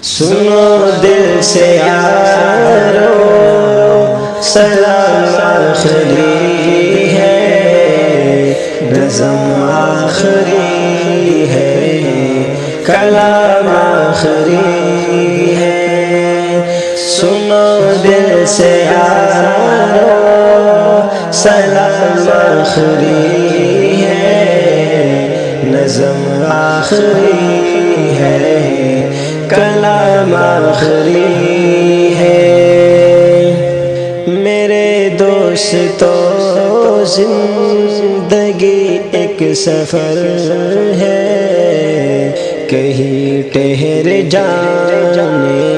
سنو دل سے یارو سلام آخری ہے، نظم آخری ہے، کلام آخری ہے۔ سنو دل سے یارو سلام آخری ہے، نظم آخری ہے، کلام آخری ہے۔ میرے دوستو زندگی ایک سفر ہے، کہیں ٹھہر جانے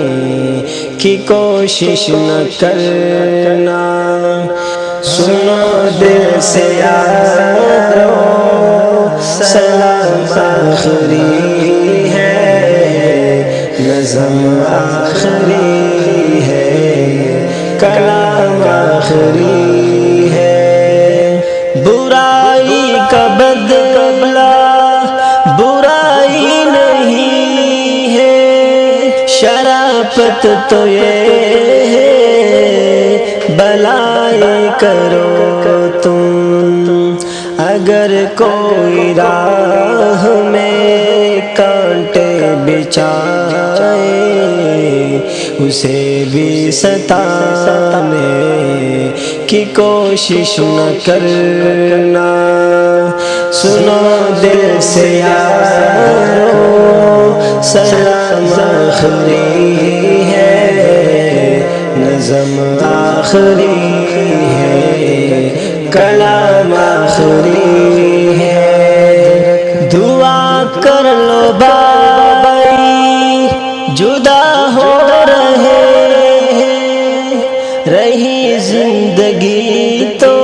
کی کوشش نہ کرنا۔ سنو دل سے یارو سلام آخری ہے، نظم آخری ہے، کلام آخری ہے۔ برائی کا بدلہ برائی نہیں ہے، شرافت تو یہ ہے بلائی کرو تم۔ اگر کوئی راہ میں کانٹے بچھائے، اسے بھی ستانے کی کوشش نہ کرنا۔ سنو دل سے یارو سلام آخری ہے، نظم آخری ہے، کلام آخری ہے۔ دعا کر لو بھائی جدا ہو رہے ہیں، رہی زندگی تو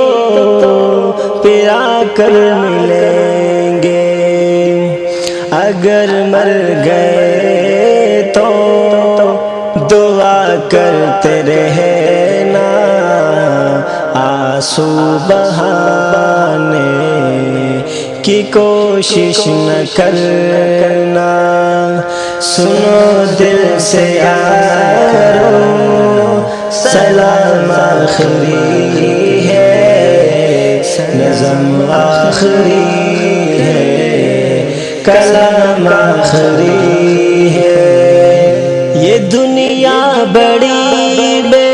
پھر آ کر ملیں گے۔ اگر مر گئے تو دعا کرتے رہنا، آنسو بہانے کی کوشش نہ کرنا۔ سنو دل سے یارو سلام آخری ہے، نظم آخری ہے، کلام آخری ہے۔ یہ دنیا بڑی بے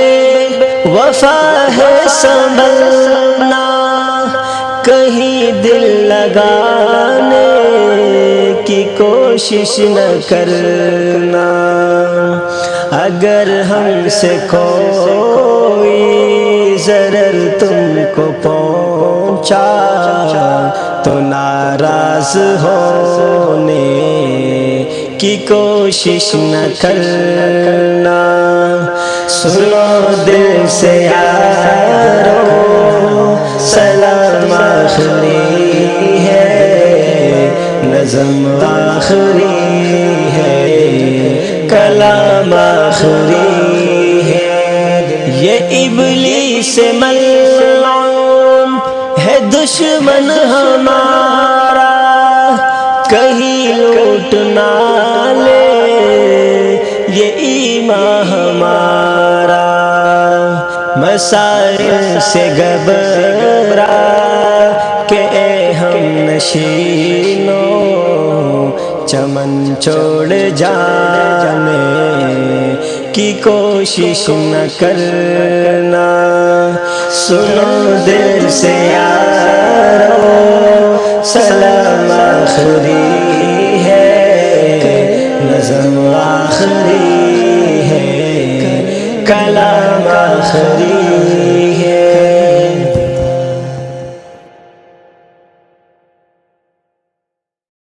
وفا ہے، سنبھلنا، کہیں دل لگانے کی کوشش نہ کرنا۔ اگر ہم سے کوئی ضرر تم کو پہنچا تو ناراض ہونے کی کوشش نہ کرنا۔ سنو دل سے یارو سلام آخری ہے، نظم آخری ہے، کلام آخری ہے۔ یہ ابلیس ملعون ہے دشمن ہمارا، کہیں لوٹ نہ لے یہ ایمان ہمارا۔ مسائل سے گھبرا کہ اے ہم نشینوں، چمن چھوڑ جانے کی کوشش نہ کرنا۔ سنو دل سے یارو سلام آخری